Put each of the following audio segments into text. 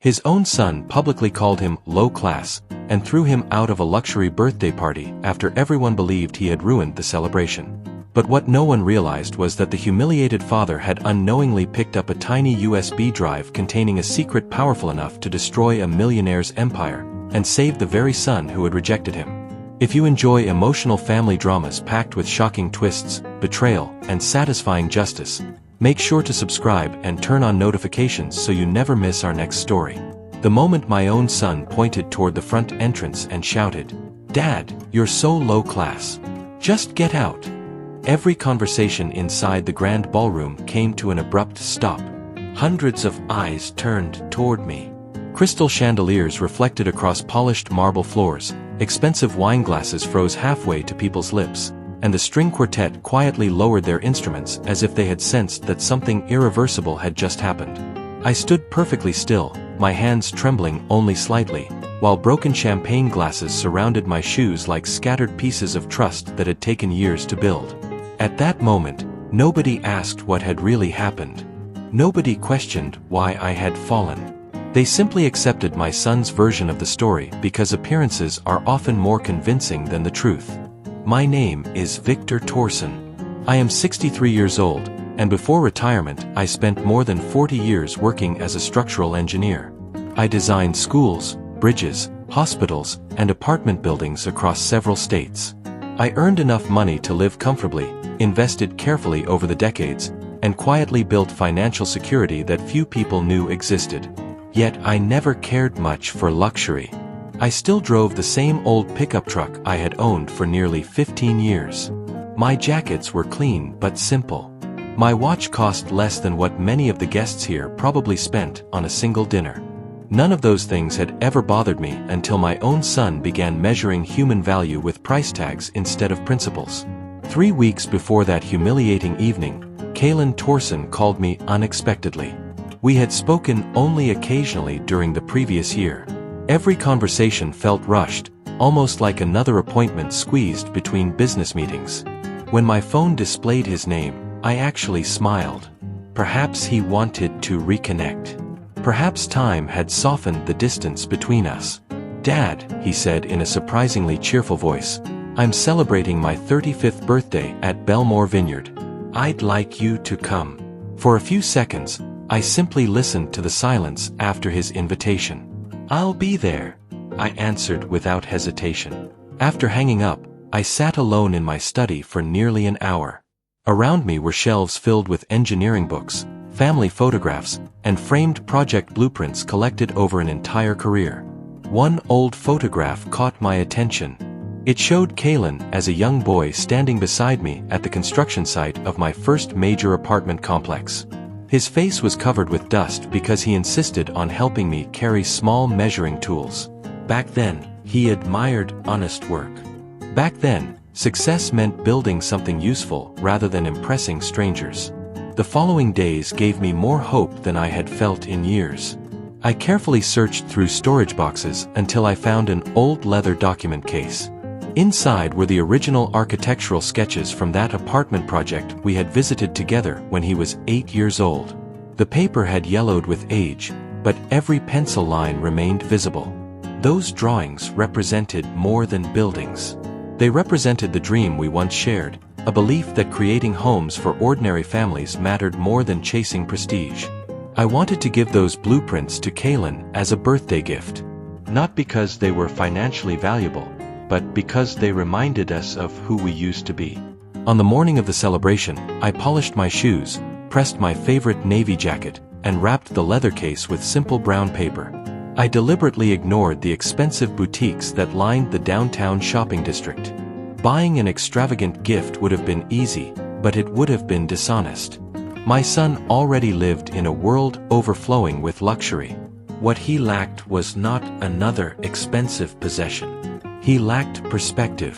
His own son publicly called him low class and threw him out of a luxury birthday party after everyone believed he had ruined the celebration. But what no one realized was that the humiliated father had unknowingly picked up a tiny USB drive containing a secret powerful enough to destroy a millionaire's empire and save the very son who had rejected him. If you enjoy emotional family dramas packed with shocking twists, betrayal, and satisfying justice, make sure to subscribe and turn on notifications so you never miss our next story. The moment my own son pointed toward the front entrance and shouted, "Dad, you're so low class. Just get out." Every conversation inside the grand ballroom came to an abrupt stop. Hundreds of eyes turned toward me. Crystal chandeliers reflected across polished marble floors, expensive wine glasses froze halfway to people's lips, and the string quartet quietly lowered their instruments as if they had sensed that something irreversible had just happened. I stood perfectly still, my hands trembling only slightly, while broken champagne glasses surrounded my shoes like scattered pieces of trust that had taken years to build. At that moment, nobody asked what had really happened. Nobody questioned why I had fallen. They simply accepted my son's version of the story because appearances are often more convincing than the truth. My name is Victor Thorsen. I am 63 years old, and before retirement I spent more than 40 years working as a structural engineer. I designed schools, bridges, hospitals, and apartment buildings across several states. I earned enough money to live comfortably, invested carefully over the decades, and quietly built financial security that few people knew existed. Yet I never cared much for luxury. I still drove the same old pickup truck I had owned for nearly 15 years. My jackets were clean but simple. My watch cost less than what many of the guests here probably spent on a single dinner. None of those things had ever bothered me until my own son began measuring human value with price tags instead of principles. 3 weeks before that humiliating evening, Kalen Thorsen called me unexpectedly. We had spoken only occasionally during the previous year. Every conversation felt rushed, almost like another appointment squeezed between business meetings. When my phone displayed his name, I actually smiled. Perhaps he wanted to reconnect. Perhaps time had softened the distance between us. "Dad," he said in a surprisingly cheerful voice, "I'm celebrating my 35th birthday at Belmore Vineyard. I'd like you to come." For a few seconds, I simply listened to the silence after his invitation. "I'll be there," I answered without hesitation. After hanging up, I sat alone in my study for nearly an hour. Around me were shelves filled with engineering books, family photographs, and framed project blueprints collected over an entire career. One old photograph caught my attention. It showed Kalen as a young boy standing beside me at the construction site of my first major apartment complex. His face was covered with dust because he insisted on helping me carry small measuring tools. Back then, he admired honest work. Back then, success meant building something useful rather than impressing strangers. The following days gave me more hope than I had felt in years. I carefully searched through storage boxes until I found an old leather document case. Inside were the original architectural sketches from that apartment project we had visited together when he was 8 years old. The paper had yellowed with age, but every pencil line remained visible. Those drawings represented more than buildings. They represented the dream we once shared, a belief that creating homes for ordinary families mattered more than chasing prestige. I wanted to give those blueprints to Kalen as a birthday gift. Not because they were financially valuable, but because they reminded us of who we used to be. On the morning of the celebration, I polished my shoes, pressed my favorite navy jacket, and wrapped the leather case with simple brown paper. I deliberately ignored the expensive boutiques that lined the downtown shopping district. Buying an extravagant gift would have been easy, but it would have been dishonest. My son already lived in a world overflowing with luxury. What he lacked was not another expensive possession. He lacked perspective.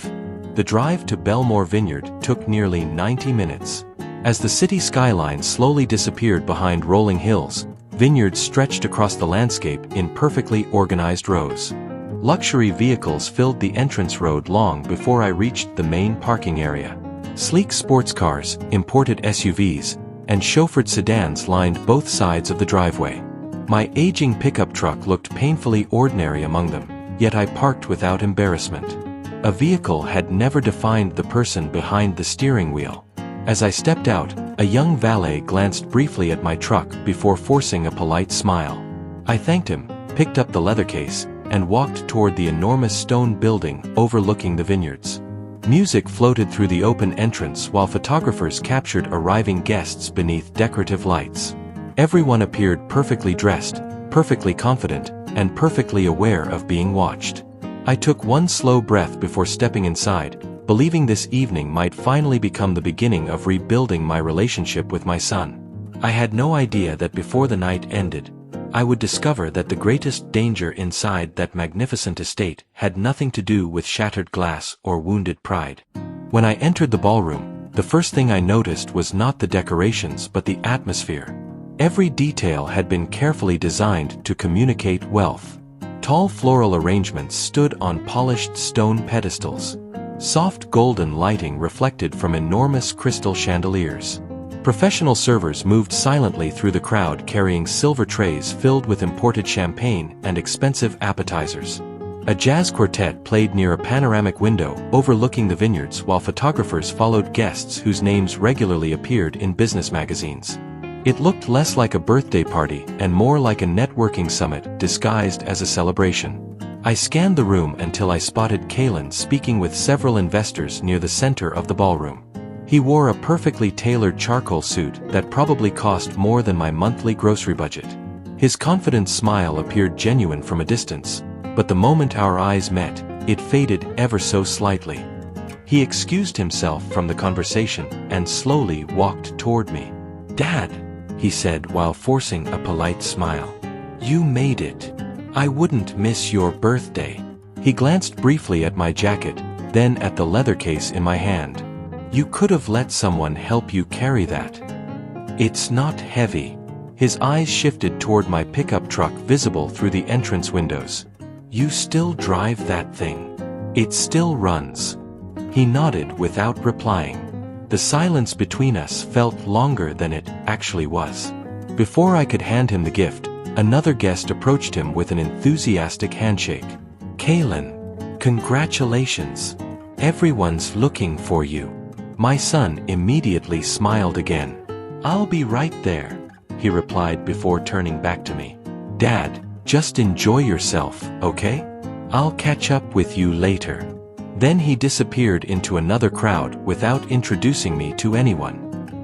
The drive to Belmore Vineyard took nearly 90 minutes. As the city skyline slowly disappeared behind rolling hills, vineyards stretched across the landscape in perfectly organized rows. Luxury vehicles filled the entrance road long before I reached the main parking area. Sleek sports cars, imported SUVs, and chauffeured sedans lined both sides of the driveway. My aging pickup truck looked painfully ordinary among them, yet I parked without embarrassment. A vehicle had never defined the person behind the steering wheel. As I stepped out, a young valet glanced briefly at my truck before forcing a polite smile. I thanked him, picked up the leather case, and walked toward the enormous stone building overlooking the vineyards. Music floated through the open entrance while photographers captured arriving guests beneath decorative lights. Everyone appeared perfectly dressed, perfectly confident, and perfectly aware of being watched. I took one slow breath before stepping inside, believing this evening might finally become the beginning of rebuilding my relationship with my son. I had no idea that before the night ended, I would discover that the greatest danger inside that magnificent estate had nothing to do with shattered glass or wounded pride. When I entered the ballroom, the first thing I noticed was not the decorations but the atmosphere. Every detail had been carefully designed to communicate wealth. Tall floral arrangements stood on polished stone pedestals. Soft golden lighting reflected from enormous crystal chandeliers. Professional servers moved silently through the crowd carrying silver trays filled with imported champagne and expensive appetizers. A jazz quartet played near a panoramic window overlooking the vineyards while photographers followed guests whose names regularly appeared in business magazines. It looked less like a birthday party and more like a networking summit disguised as a celebration. I scanned the room until I spotted Kalen speaking with several investors near the center of the ballroom. He wore a perfectly tailored charcoal suit that probably cost more than my monthly grocery budget. His confident smile appeared genuine from a distance, but the moment our eyes met, it faded ever so slightly. He excused himself from the conversation and slowly walked toward me. "Dad," he said while forcing a polite smile. "You made it. I wouldn't miss your birthday." He glanced briefly at my jacket, then at the leather case in my hand. "You could have let someone help you carry that. It's not heavy." His eyes shifted toward my pickup truck visible through the entrance windows. "You still drive that thing? It still runs?" He nodded without replying. The silence between us felt longer than it actually was. Before I could hand him the gift, another guest approached him with an enthusiastic handshake. "Kalen, congratulations. Everyone's looking for you." My son immediately smiled again. "I'll be right there," he replied before turning back to me. "Dad, just enjoy yourself, okay? I'll catch up with you later." Then he disappeared into another crowd without introducing me to anyone.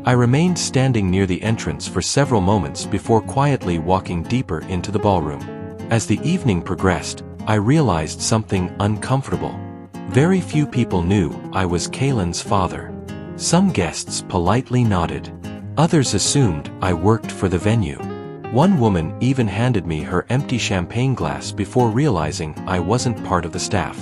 I remained standing near the entrance for several moments before quietly walking deeper into the ballroom. As the evening progressed, I realized something uncomfortable. Very few people knew I was Kalen's father. Some guests politely nodded. Others assumed I worked for the venue. One woman even handed me her empty champagne glass before realizing I wasn't part of the staff.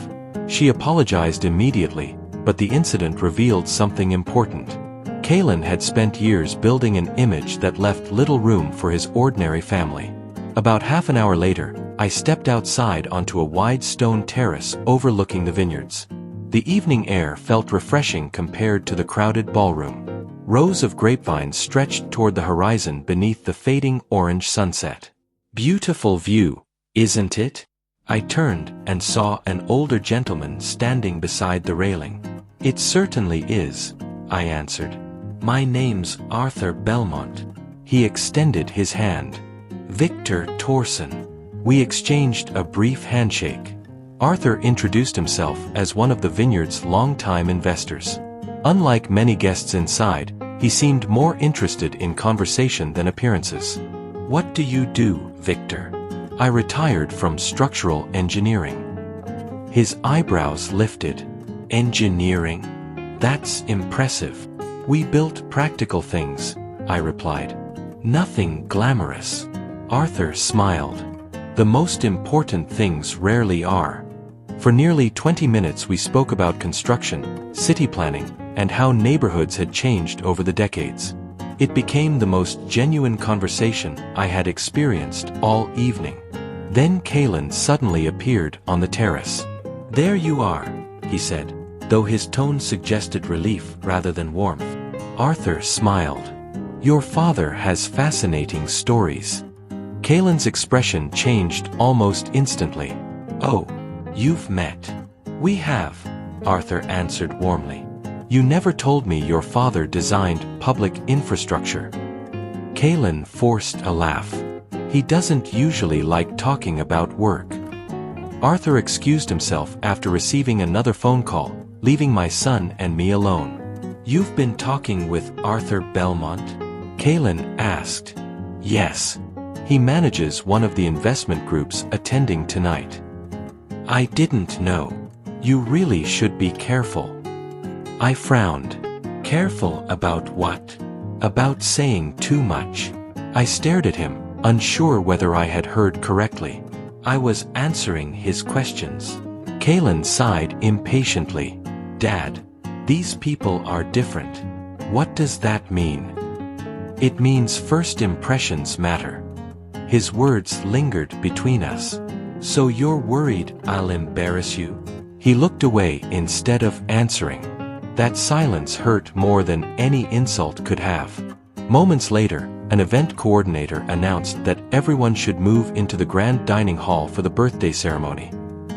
She apologized immediately, but the incident revealed something important. Kalen had spent years building an image that left little room for his ordinary family. About half an hour later, I stepped outside onto a wide stone terrace overlooking the vineyards. The evening air felt refreshing compared to the crowded ballroom. Rows of grapevines stretched toward the horizon beneath the fading orange sunset. "Beautiful view, isn't it?" I turned and saw an older gentleman standing beside the railing. "It certainly is," I answered. "My name's Arthur Belmont." He extended his hand. "Victor Torson." We exchanged a brief handshake. Arthur introduced himself as one of the vineyard's longtime investors. Unlike many guests inside, he seemed more interested in conversation than appearances. "What do you do, Victor?" "I retired from structural engineering." His eyebrows lifted. "Engineering? That's impressive." "We built practical things," I replied. "Nothing glamorous." Arthur smiled. "The most important things rarely are." For nearly 20 minutes we spoke about construction, city planning, and how neighborhoods had changed over the decades. It became the most genuine conversation I had experienced all evening. Then Kalen suddenly appeared on the terrace. "There you are," he said, though his tone suggested relief rather than warmth. Arthur smiled. "Your father has fascinating stories." Kalen's expression changed almost instantly. "Oh, you've met." "We have," Arthur answered warmly. "You never told me your father designed public infrastructure." Kalen forced a laugh. "He doesn't usually like talking about work." Arthur excused himself after receiving another phone call, leaving my son and me alone. "You've been talking with Arthur Belmont?" Kalen asked. "Yes. He manages one of the investment groups attending tonight." "I didn't know. You really should be careful." I frowned. "Careful about what?" "About saying too much." I stared at him, unsure whether I had heard correctly. I was answering his questions. Kalen sighed impatiently. "Dad, these people are different." "What does that mean?" "It means first impressions matter." His words lingered between us. "So you're worried I'll embarrass you?" He looked away instead of answering. That silence hurt more than any insult could have. Moments later, an event coordinator announced that everyone should move into the grand dining hall for the birthday ceremony.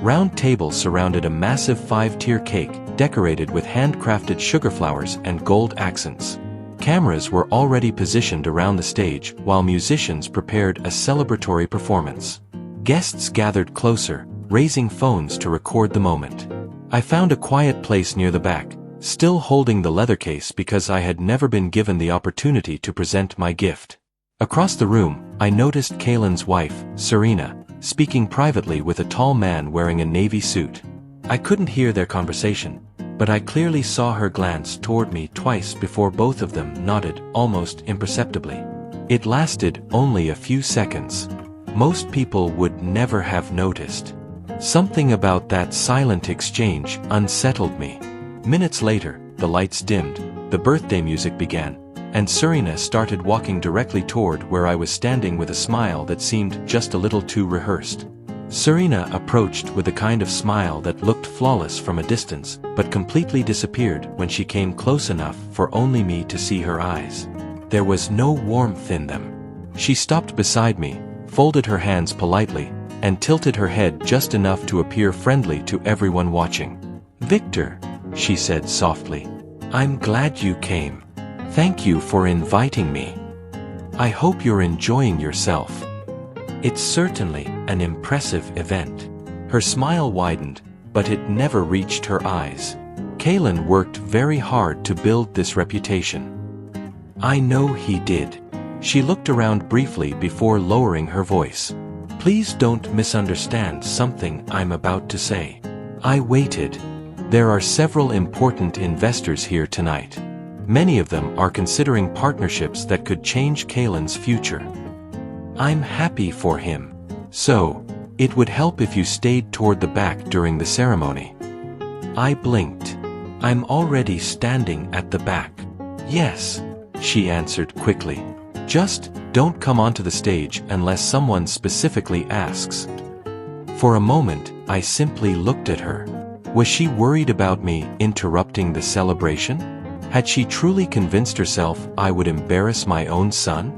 Round tables surrounded a massive 5-tier cake, decorated with handcrafted sugar flowers and gold accents. Cameras were already positioned around the stage while musicians prepared a celebratory performance. Guests gathered closer, raising phones to record the moment. I found a quiet place near the back, still holding the leather case because I had never been given the opportunity to present my gift. Across the room, I noticed Kalen's wife, Serena, speaking privately with a tall man wearing a navy suit. I couldn't hear their conversation, but I clearly saw her glance toward me twice before both of them nodded, almost imperceptibly. It lasted only a few seconds. Most people would never have noticed. Something about that silent exchange unsettled me. Minutes later, the lights dimmed, the birthday music began, and Serena started walking directly toward where I was standing with a smile that seemed just a little too rehearsed. Serena approached with a kind of smile that looked flawless from a distance, but completely disappeared when she came close enough for only me to see her eyes. There was no warmth in them. She stopped beside me, folded her hands politely, and tilted her head just enough to appear friendly to everyone watching. "Victor," she said softly, "I'm glad you came. Thank you for inviting me. I hope you're enjoying yourself. It's certainly an impressive event." Her smile widened, but it never reached her eyes. Kalen worked very hard to build this reputation. "I know he did." She looked around briefly before lowering her voice. "Please don't misunderstand something I'm about to say." I waited. There are several important investors here tonight. Many of them are considering partnerships that could change Kalen's future. I'm happy for him. So, it would help if you stayed toward the back during the ceremony. I blinked. I'm already standing at the back. Yes, she answered quickly. Just don't come onto the stage unless someone specifically asks. For a moment, I simply looked at her. Was she worried about me interrupting the celebration? Had she truly convinced herself I would embarrass my own son?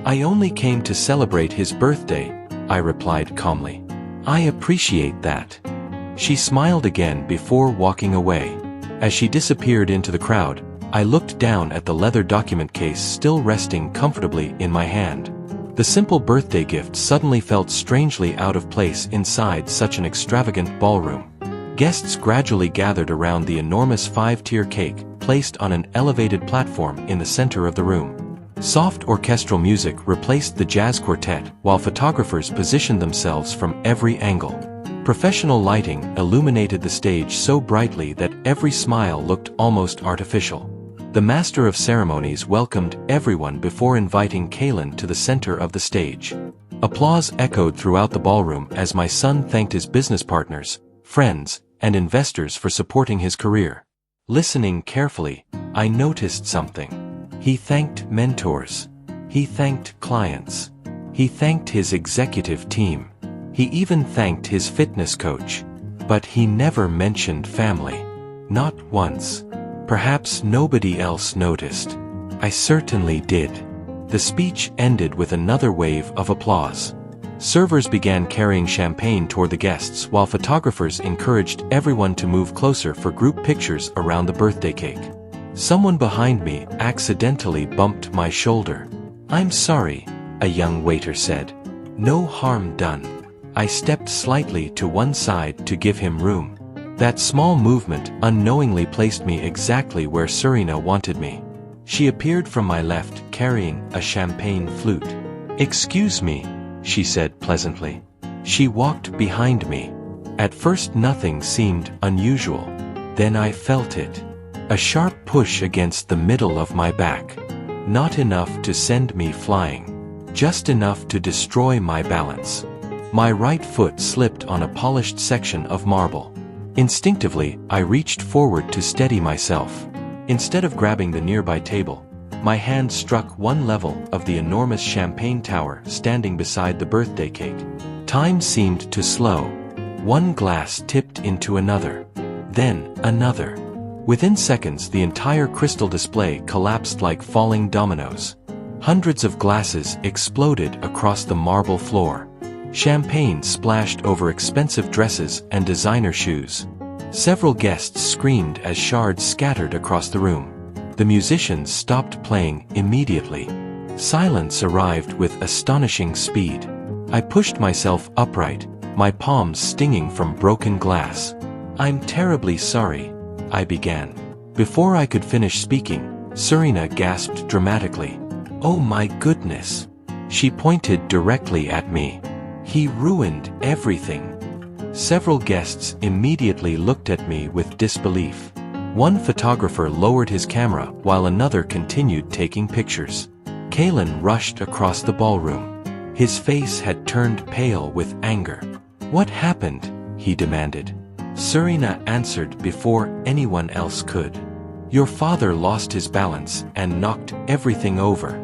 I only came to celebrate his birthday, I replied calmly. I appreciate that. She smiled again before walking away. As she disappeared into the crowd, I looked down at the leather document case still resting comfortably in my hand. The simple birthday gift suddenly felt strangely out of place inside such an extravagant ballroom. Guests gradually gathered around the enormous 5-tier cake, placed on an elevated platform in the center of the room. Soft orchestral music replaced the jazz quartet, while photographers positioned themselves from every angle. Professional lighting illuminated the stage so brightly that every smile looked almost artificial. The master of ceremonies welcomed everyone before inviting Kalen to the center of the stage. Applause echoed throughout the ballroom as my son thanked his business partners, friends, and investors for supporting his career. Listening carefully, I noticed something. He thanked mentors. He thanked clients. He thanked his executive team. He even thanked his fitness coach. But he never mentioned family. Not once. Perhaps nobody else noticed. I certainly did. The speech ended with another wave of applause. Servers began carrying champagne toward the guests while photographers encouraged everyone to move closer for group pictures around the birthday cake. Someone behind me accidentally bumped my shoulder. "I'm sorry," a young waiter said. "No harm done." I stepped slightly to one side to give him room. That small movement unknowingly placed me exactly where Serena wanted me. She appeared from my left carrying a champagne flute. "Excuse me," she said pleasantly. She walked behind me. At first nothing seemed unusual. Then I felt it. A sharp push against the middle of my back. Not enough to send me flying. Just enough to destroy my balance. My right foot slipped on a polished section of marble. Instinctively, I reached forward to steady myself. Instead of grabbing the nearby table, my hand struck one level of the enormous champagne tower standing beside the birthday cake. Time seemed to slow. One glass tipped into another. Then, another. Within seconds, the entire crystal display collapsed like falling dominoes. Hundreds of glasses exploded across the marble floor. Champagne splashed over expensive dresses and designer shoes. Several guests screamed as shards scattered across the room. The musicians stopped playing immediately. Silence arrived with astonishing speed. I pushed myself upright, my palms stinging from broken glass. "I'm terribly sorry," I began. Before I could finish speaking, Serena gasped dramatically. "Oh my goodness!" She pointed directly at me. "He ruined everything." Several guests immediately looked at me with disbelief. One photographer lowered his camera while another continued taking pictures. Kalen rushed across the ballroom. His face had turned pale with anger. "What happened?" he demanded. Serena answered before anyone else could. "Your father lost his balance and knocked everything over."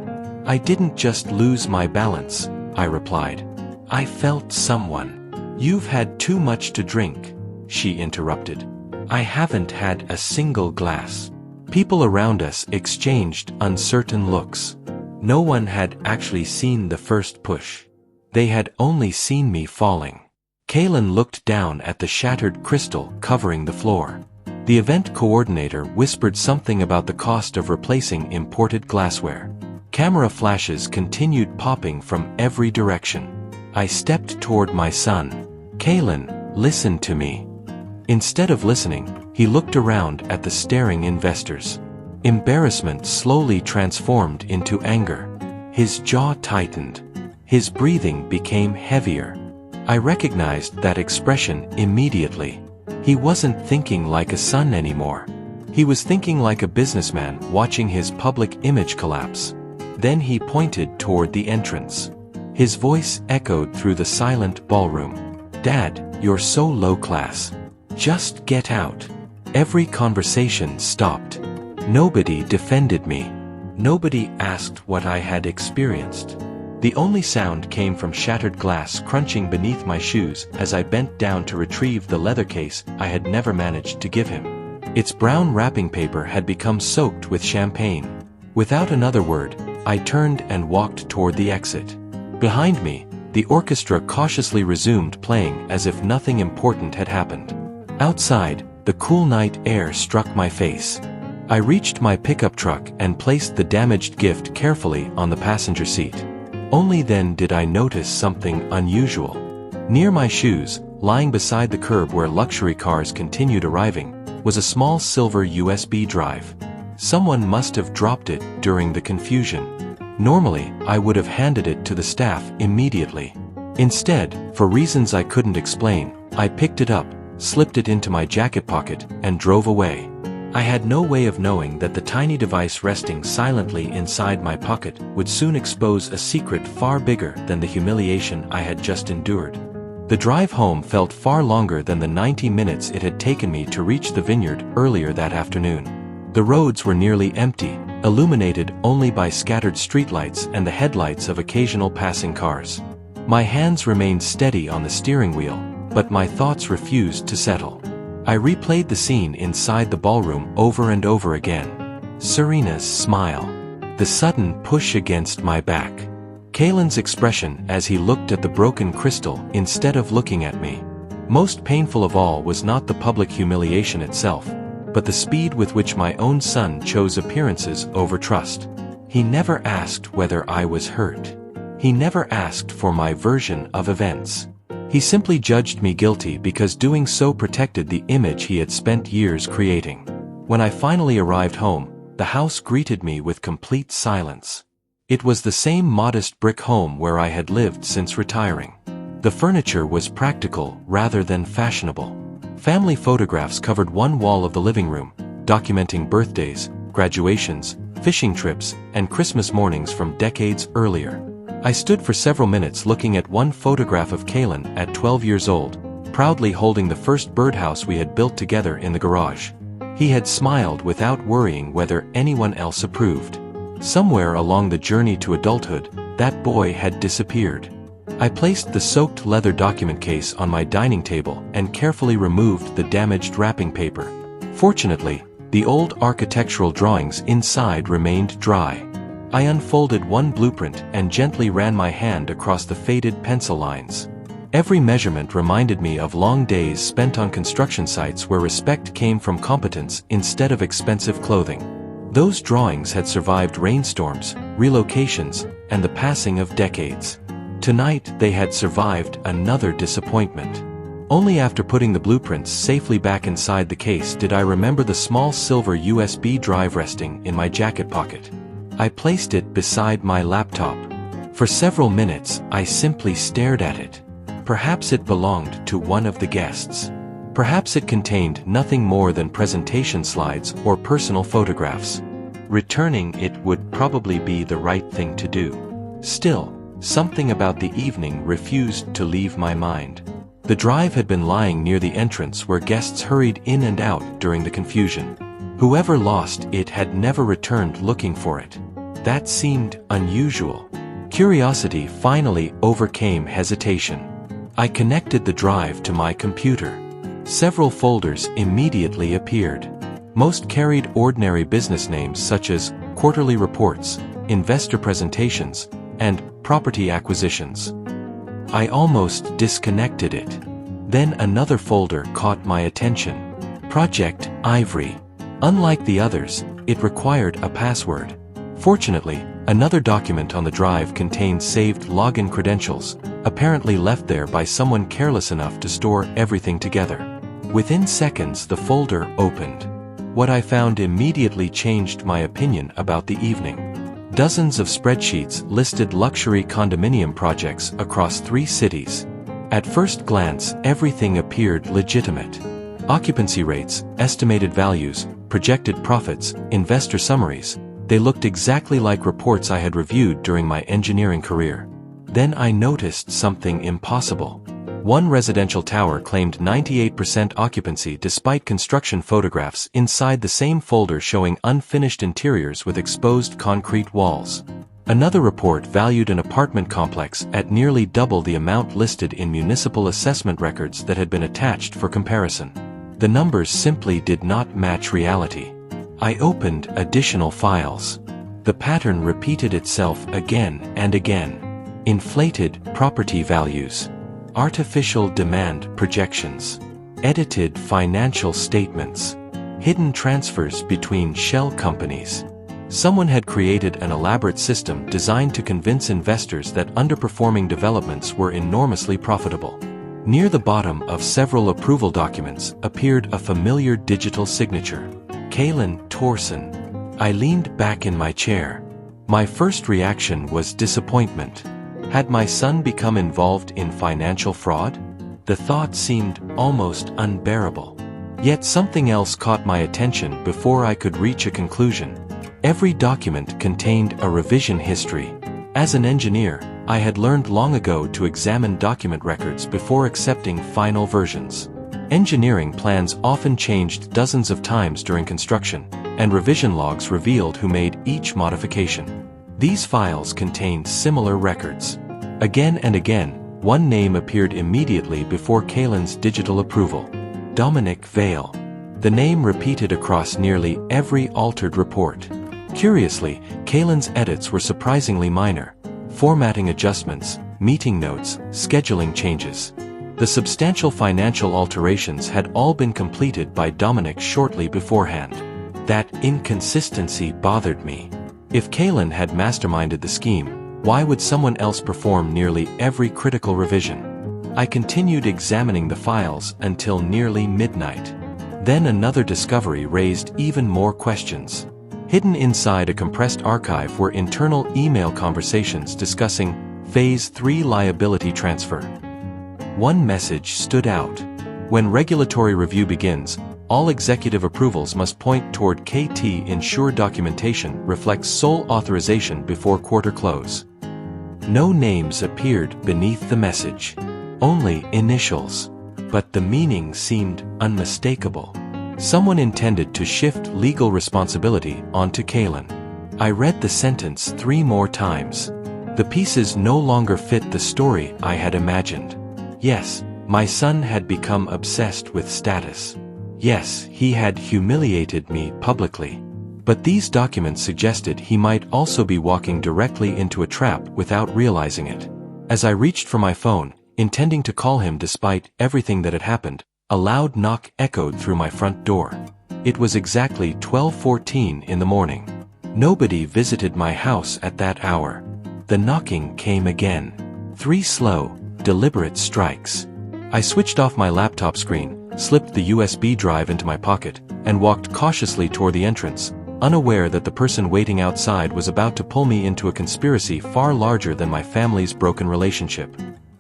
"I didn't just lose my balance," I replied. "I felt someone." "You've had too much to drink," she interrupted. "I haven't had a single glass." People around us exchanged uncertain looks. No one had actually seen the first push. They had only seen me falling. Kalen looked down at the shattered crystal covering the floor. The event coordinator whispered something about the cost of replacing imported glassware. Camera flashes continued popping from every direction. I stepped toward my son. "Kalen, listen to me." Instead of listening, he looked around at the staring investors. Embarrassment slowly transformed into anger. His jaw tightened. His breathing became heavier. I recognized that expression immediately. He wasn't thinking like a son anymore. He was thinking like a businessman watching his public image collapse. Then he pointed toward the entrance. His voice echoed through the silent ballroom. "Dad, you're so low class. Just get out." Every conversation stopped. Nobody defended me. Nobody asked what I had experienced. The only sound came from shattered glass crunching beneath my shoes as I bent down to retrieve the leather case I had never managed to give him. Its brown wrapping paper had become soaked with champagne. Without another word, I turned and walked toward the exit. Behind me, the orchestra cautiously resumed playing as if nothing important had happened. Outside, the cool night air struck my face. I reached my pickup truck and placed the damaged gift carefully on the passenger seat. Only then did I notice something unusual. Near my shoes, lying beside the curb where luxury cars continued arriving, was a small silver USB drive. Someone must have dropped it during the confusion. Normally, I would have handed it to the staff immediately. Instead, for reasons I couldn't explain, I picked it up, slipped it into my jacket pocket, and drove away. I had no way of knowing that the tiny device resting silently inside my pocket would soon expose a secret far bigger than the humiliation I had just endured. The drive home felt far longer than the 90 minutes it had taken me to reach the vineyard earlier that afternoon. The roads were nearly empty, illuminated only by scattered streetlights and the headlights of occasional passing cars. My hands remained steady on the steering wheel, but my thoughts refused to settle. I replayed the scene inside the ballroom over and over again. Serena's smile. The sudden push against my back. Kalen's expression as he looked at the broken crystal instead of looking at me. Most painful of all was not the public humiliation itself, but the speed with which my own son chose appearances over trust. He never asked whether I was hurt. He never asked for my version of events. He simply judged me guilty because doing so protected the image he had spent years creating. When I finally arrived home, the house greeted me with complete silence. It was the same modest brick home where I had lived since retiring. The furniture was practical rather than fashionable. Family photographs covered one wall of the living room, documenting birthdays, graduations, fishing trips, and Christmas mornings from decades earlier. I stood for several minutes looking at one photograph of Kalen at 12 years old, proudly holding the first birdhouse we had built together in the garage. He had smiled without worrying whether anyone else approved. Somewhere along the journey to adulthood, that boy had disappeared. I placed the soaked leather document case on my dining table and carefully removed the damaged wrapping paper. Fortunately, the old architectural drawings inside remained dry. I unfolded one blueprint and gently ran my hand across the faded pencil lines. Every measurement reminded me of long days spent on construction sites where respect came from competence instead of expensive clothing. Those drawings had survived rainstorms, relocations, and the passing of decades. Tonight they had survived another disappointment. Only after putting the blueprints safely back inside the case did I remember the small silver USB drive resting in my jacket pocket. I placed it beside my laptop. For several minutes, I simply stared at it. Perhaps it belonged to one of the guests. Perhaps it contained nothing more than presentation slides or personal photographs. Returning it would probably be the right thing to do. Still, something about the evening refused to leave my mind. The drive had been lying near the entrance where guests hurried in and out during the confusion. Whoever lost it had never returned looking for it. That seemed unusual. Curiosity finally overcame hesitation. I connected the drive to my computer. Several folders immediately appeared. Most carried ordinary business names such as quarterly reports, investor presentations, and property acquisitions. I almost disconnected it. Then another folder caught my attention. Project Ivory. Unlike the others, it required a password. Fortunately, another document on the drive contained saved login credentials, apparently left there by someone careless enough to store everything together. Within seconds the folder opened. What I found immediately changed my opinion about the evening. Dozens of spreadsheets listed luxury condominium projects across 3 cities. At first glance, everything appeared legitimate. Occupancy rates, estimated values, projected profits, investor summaries. They looked exactly like reports I had reviewed during my engineering career. Then I noticed something impossible. One residential tower claimed 98% occupancy despite construction photographs inside the same folder showing unfinished interiors with exposed concrete walls. Another report valued an apartment complex at nearly double the amount listed in municipal assessment records that had been attached for comparison. The numbers simply did not match reality. I opened additional files. The pattern repeated itself again and again. Inflated property values. Artificial demand projections. Edited financial statements. Hidden transfers between shell companies. Someone had created an elaborate system designed to convince investors that underperforming developments were enormously profitable. Near the bottom of several approval documents appeared a familiar digital signature. Kalen Torsen. I leaned back in my chair. My first reaction was disappointment. Had my son become involved in financial fraud? The thought seemed almost unbearable. Yet something else caught my attention before I could reach a conclusion. Every document contained a revision history. As an engineer, I had learned long ago to examine document records before accepting final versions. Engineering plans often changed dozens of times during construction, and revision logs revealed who made each modification. These files contained similar records. Again and again, one name appeared immediately before Kalen's digital approval. Dominic Vale. The name repeated across nearly every altered report. Curiously, Kalen's edits were surprisingly minor. formatting adjustments, meeting notes, scheduling changes. The substantial financial alterations had all been completed by Dominic shortly beforehand. That inconsistency bothered me. If Kaylin had masterminded the scheme, why would someone else perform nearly every critical revision? I continued examining the files until nearly midnight. Then another discovery raised even more questions. Hidden inside a compressed archive were internal email conversations discussing Phase 3 liability transfer. One message stood out. When regulatory review begins, all executive approvals must point toward KT Ensure documentation reflects sole authorization before quarter close. No names appeared beneath the message. Only initials. But the meaning seemed unmistakable. Someone intended to shift legal responsibility onto Kaylin. I read the sentence 3 more times. The pieces no longer fit the story I had imagined. Yes, my son had become obsessed with status. Yes, he had humiliated me publicly. But these documents suggested he might also be walking directly into a trap without realizing it. As I reached for my phone, intending to call him despite everything that had happened, a loud knock echoed through my front door. It was exactly 12:14 in the morning. Nobody visited my house at that hour. The knocking came again. 3 slow, deliberate strikes. I switched off my laptop screen, slipped the USB drive into my pocket, and walked cautiously toward the entrance, unaware that the person waiting outside was about to pull me into a conspiracy far larger than my family's broken relationship.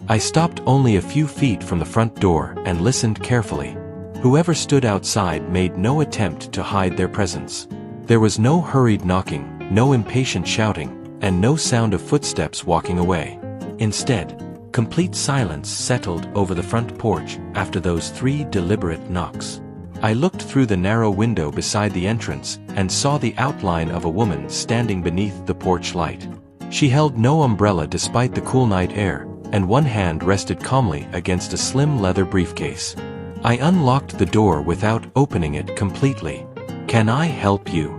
I stopped only a few feet from the front door and listened carefully. Whoever stood outside made no attempt to hide their presence. There was no hurried knocking, no impatient shouting, and no sound of footsteps walking away. Instead, complete silence settled over the front porch after those 3 deliberate knocks. I looked through the narrow window beside the entrance and saw the outline of a woman standing beneath the porch light. She held no umbrella despite the cool night air, and one hand rested calmly against a slim leather briefcase. I unlocked the door without opening it completely. "Can I help you?"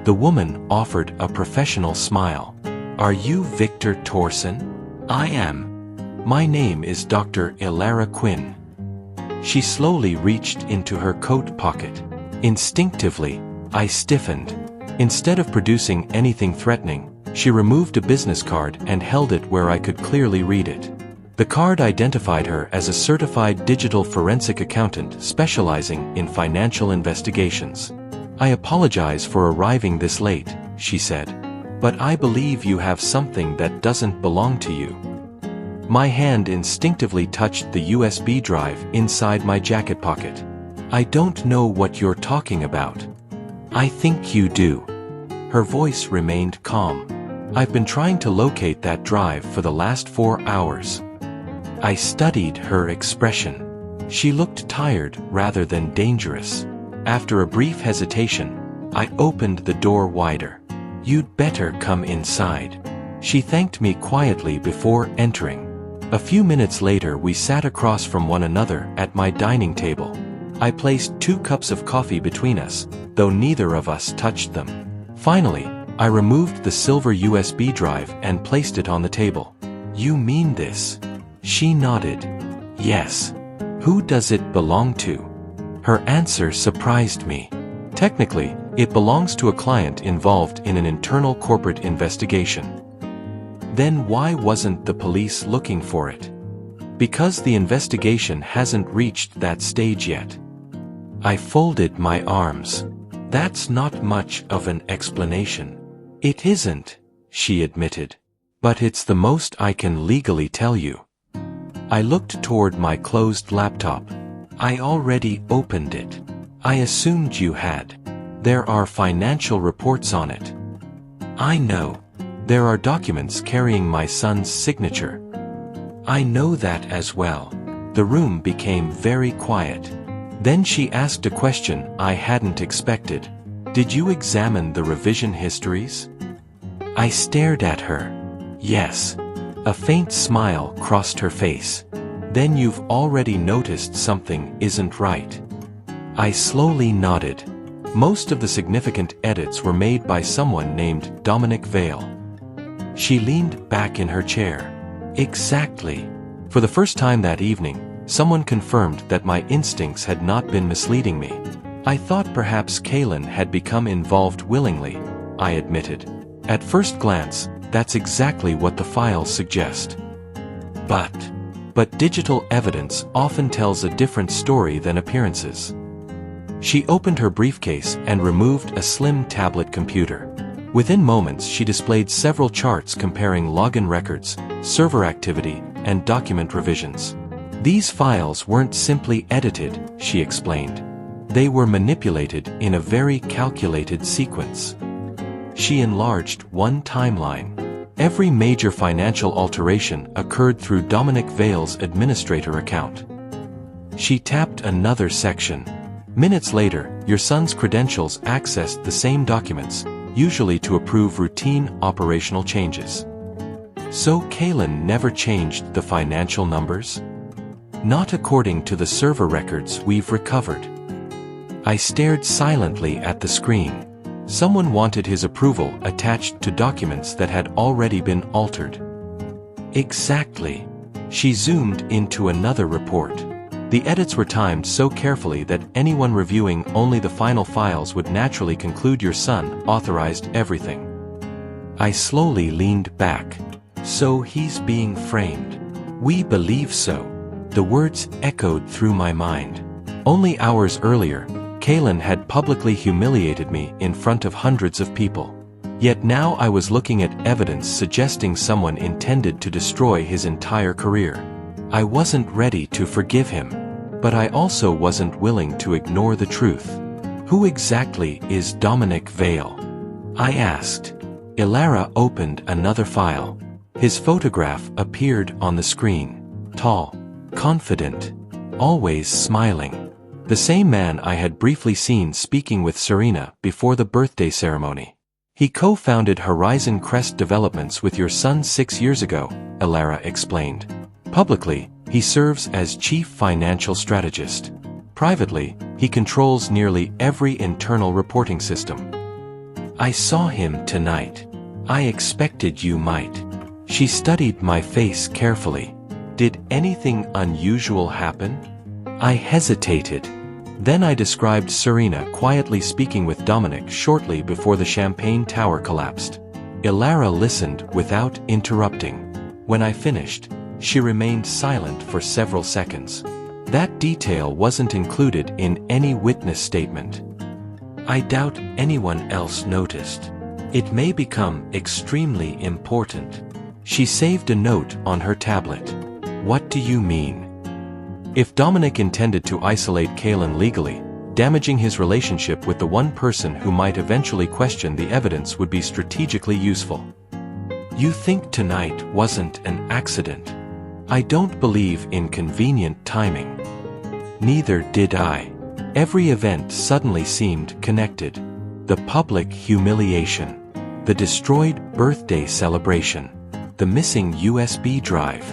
The woman offered a professional smile. "Are you Victor Thorson?" "I am. My name is Dr. Ilara Quinn." She slowly reached into her coat pocket. Instinctively, I stiffened. Instead of producing anything threatening, she removed a business card and held it where I could clearly read it. The card identified her as a certified digital forensic accountant specializing in financial investigations. "I apologize for arriving this late," she said, "but I believe you have something that doesn't belong to you." My hand instinctively touched the USB drive inside my jacket pocket. "I don't know what you're talking about." "I think you do." Her voice remained calm. "I've been trying to locate that drive for the last 4 hours." I studied her expression. She looked tired rather than dangerous. After a brief hesitation, I opened the door wider. "You'd better come inside." She thanked me quietly before entering. A few minutes later we sat across from one another at my dining table. I placed 2 cups of coffee between us, though neither of us touched them. Finally, I removed the silver USB drive and placed it on the table. "You mean this?" She nodded. "Yes." "Who does it belong to?" Her answer surprised me. "Technically, it belongs to a client involved in an internal corporate investigation." "Then why wasn't the police looking for it?" "Because the investigation hasn't reached that stage yet." I folded my arms. "That's not much of an explanation." "It isn't," she admitted. "But it's the most I can legally tell you." I looked toward my closed laptop. "I already opened it." "I assumed you had. There are financial reports on it." "I know. There are documents carrying my son's signature." "I know that as well." The room became very quiet. Then she asked a question I hadn't expected. "Did you examine the revision histories?" I stared at her. "Yes." A faint smile crossed her face. "Then you've already noticed something isn't right." I slowly nodded. Most of the significant edits were made by someone named Dominic Vale. She leaned back in her chair. Exactly. For the first time that evening, someone confirmed that my instincts had not been misleading me. I thought perhaps Kaylin had become involved willingly, I admitted. At first glance, that's exactly what the files suggest. But digital evidence often tells a different story than appearances. She opened her briefcase and removed a slim tablet computer. Within moments, she displayed several charts comparing login records, server activity, and document revisions. These files weren't simply edited, she explained. They were manipulated in a very calculated sequence. She enlarged one timeline. Every major financial alteration occurred through Dominic Vale's administrator account. She tapped another section. Minutes later, your son's credentials accessed the same documents, usually to approve routine operational changes. So Kaylin never changed the financial numbers? Not according to the server records we've recovered. I stared silently at the screen. Someone wanted his approval attached to documents that had already been altered. Exactly. She zoomed into another report. The edits were timed so carefully that anyone reviewing only the final files would naturally conclude your son authorized everything. I slowly leaned back. So he's being framed. We believe so. The words echoed through my mind. Only hours earlier, Kaylin had publicly humiliated me in front of hundreds of people. Yet now I was looking at evidence suggesting someone intended to destroy his entire career. I wasn't ready to forgive him. But I also wasn't willing to ignore the truth. Who exactly is Dominic Vale? I asked. Ilara opened another file. His photograph appeared on the screen. Tall, confident, always smiling. The same man I had briefly seen speaking with Serena before the birthday ceremony. He co-founded Horizon Crest Developments with your son 6 years ago, Ilara explained. Publicly, he serves as chief financial strategist. Privately, he controls nearly every internal reporting system. I saw him tonight. I expected you might. She studied my face carefully. Did anything unusual happen? I hesitated. Then I described Serena quietly speaking with Dominic shortly before the champagne tower collapsed. Ilara listened without interrupting. When I finished, she remained silent for several seconds. That detail wasn't included in any witness statement. I doubt anyone else noticed. It may become extremely important. She saved a note on her tablet. What do you mean? If Dominic intended to isolate Kaylin legally, damaging his relationship with the one person who might eventually question the evidence would be strategically useful. You think tonight wasn't an accident? I don't believe in convenient timing. Neither did I. Every event suddenly seemed connected. The public humiliation, the destroyed birthday celebration, the missing USB drive,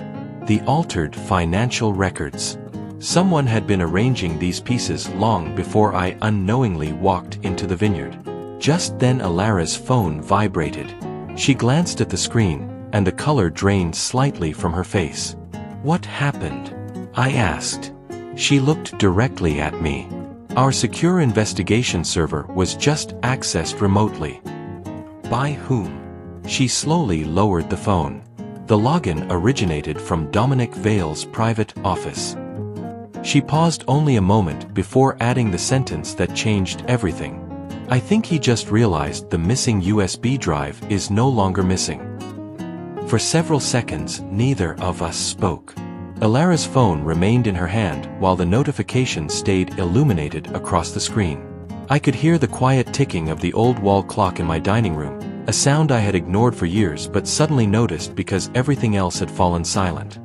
the altered financial records. Someone had been arranging these pieces long before I unknowingly walked into the vineyard. Just then Ilara's phone vibrated. She glanced at the screen, and the color drained slightly from her face. What happened? I asked. She looked directly at me. Our secure investigation server was just accessed remotely. By whom? She slowly lowered the phone. The login originated from Dominic Vale's private office. She paused only a moment before adding the sentence that changed everything. I think he just realized the missing USB drive is no longer missing. For several seconds, neither of us spoke. Ilara's phone remained in her hand while the notification stayed illuminated across the screen. I could hear the quiet ticking of the old wall clock in my dining room, a sound I had ignored for years but suddenly noticed because everything else had fallen silent.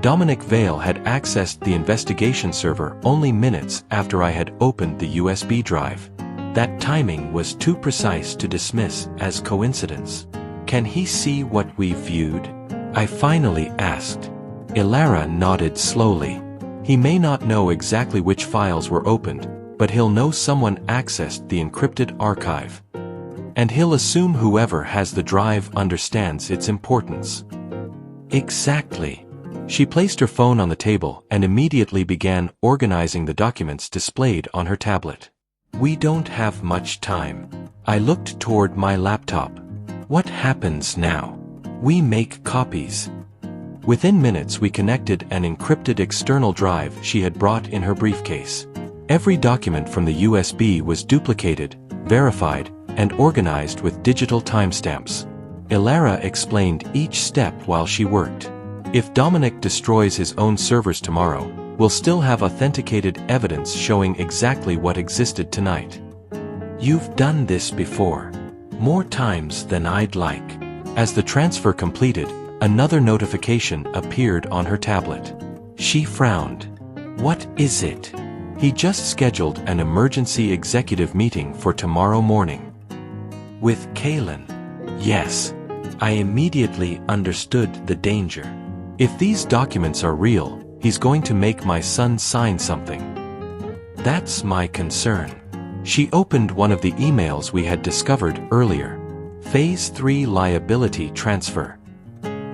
Dominic Vale had accessed the investigation server only minutes after I had opened the USB drive. That timing was too precise to dismiss as coincidence. Can he see what we viewed? I finally asked. Ilara nodded slowly. He may not know exactly which files were opened, but he'll know someone accessed the encrypted archive. And he'll assume whoever has the drive understands its importance. Exactly. She placed her phone on the table and immediately began organizing the documents displayed on her tablet. We don't have much time. I looked toward my laptop. What happens now? We make copies. Within minutes we connected an encrypted external drive she had brought in her briefcase. Every document from the USB was duplicated, verified, and organized with digital timestamps. Ilara explained each step while she worked. If Dominic destroys his own servers tomorrow, we'll still have authenticated evidence showing exactly what existed tonight. You've done this before. More times than I'd like. As the transfer completed, another notification appeared on her tablet. She frowned. What is it? He just scheduled an emergency executive meeting for tomorrow morning. With Kalen. Yes. I immediately understood the danger. If these documents are real, he's going to make my son sign something. That's my concern. She opened one of the emails we had discovered earlier. Phase 3 liability transfer.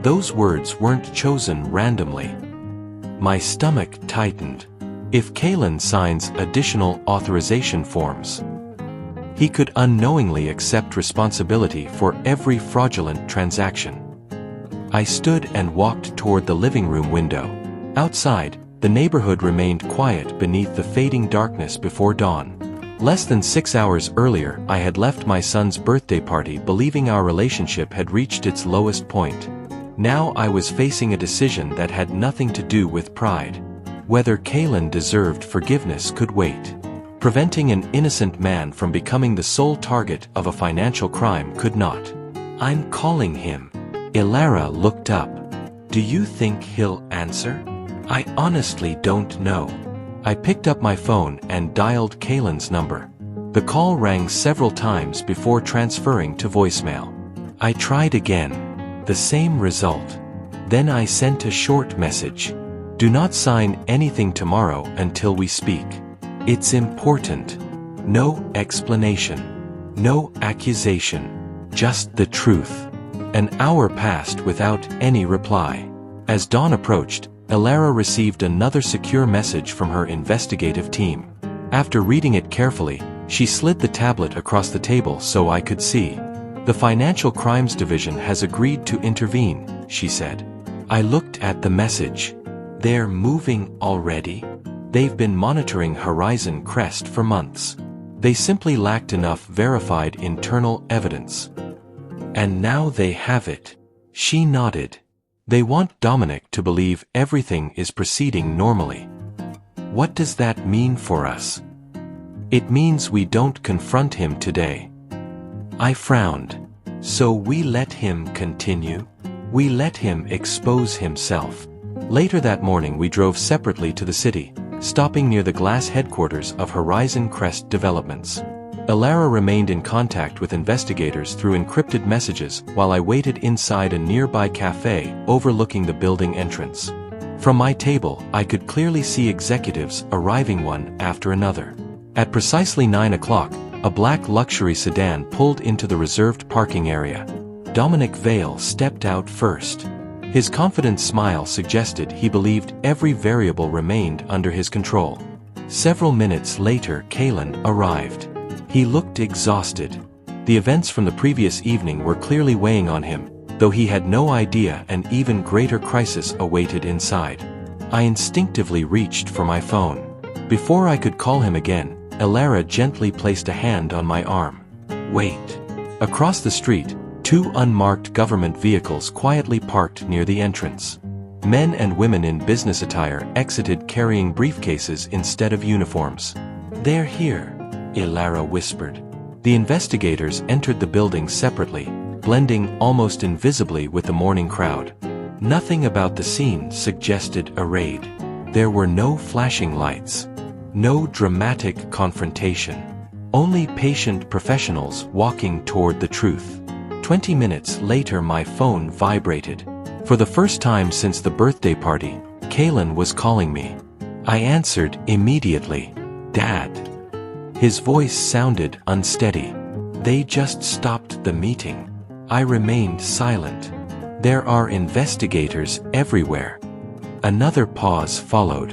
Those words weren't chosen randomly. My stomach tightened. If Kalen signs additional authorization forms, he could unknowingly accept responsibility for every fraudulent transaction. I stood and walked toward the living room window. Outside, the neighborhood remained quiet beneath the fading darkness before dawn. Less than 6 hours earlier, I had left my son's birthday party believing our relationship had reached its lowest point. Now I was facing a decision that had nothing to do with pride. Whether Kalen deserved forgiveness could wait. Preventing an innocent man from becoming the sole target of a financial crime could not. I'm calling him. Ilara looked up. Do you think he'll answer? I honestly don't know. I picked up my phone and dialed Kalen's number. The call rang several times before transferring to voicemail. I tried again. The same result. Then I sent a short message. Do not sign anything tomorrow until we speak. It's important. No explanation. No accusation. Just the truth. An hour passed without any reply. As dawn approached, Ilara received another secure message from her investigative team. After reading it carefully, she slid the tablet across the table so I could see. The Financial Crimes Division has agreed to intervene, she said. I looked at the message. They're moving already? They've been monitoring Horizon Crest for months. They simply lacked enough verified internal evidence. And now they have it. She nodded. They want Dominic to believe everything is proceeding normally. What does that mean for us? It means we don't confront him today. I frowned. So we let him continue? We let him expose himself. Later that morning we drove separately to the city, stopping near the glass headquarters of Horizon Crest Developments. Ilara remained in contact with investigators through encrypted messages while I waited inside a nearby cafe overlooking the building entrance. From my table, I could clearly see executives arriving one after another. At precisely 9 o'clock, a black luxury sedan pulled into the reserved parking area. Dominic Vale stepped out first. His confident smile suggested he believed every variable remained under his control. Several minutes later, Kalen arrived. He looked exhausted. The events from the previous evening were clearly weighing on him, though he had no idea an even greater crisis awaited inside. I instinctively reached for my phone. Before I could call him again, Ilara gently placed a hand on my arm. Wait. Across the street, 2 unmarked government vehicles quietly parked near the entrance. Men and women in business attire exited carrying briefcases instead of uniforms. They're here, Ilara whispered. The investigators entered the building separately, blending almost invisibly with the morning crowd. Nothing about the scene suggested a raid. There were no flashing lights. No dramatic confrontation. Only patient professionals walking toward the truth. 20 minutes later my phone vibrated. For the first time since the birthday party, Kalen was calling me. I answered immediately. Dad. His voice sounded unsteady. They just stopped the meeting. I remained silent. There are investigators everywhere. Another pause followed.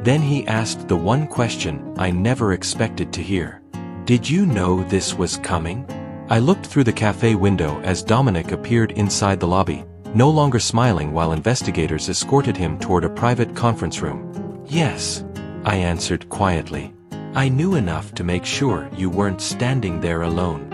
Then he asked the one question I never expected to hear. Did you know this was coming? I looked through the cafe window as Dominic appeared inside the lobby, no longer smiling while investigators escorted him toward a private conference room. Yes, I answered quietly. I knew enough to make sure you weren't standing there alone.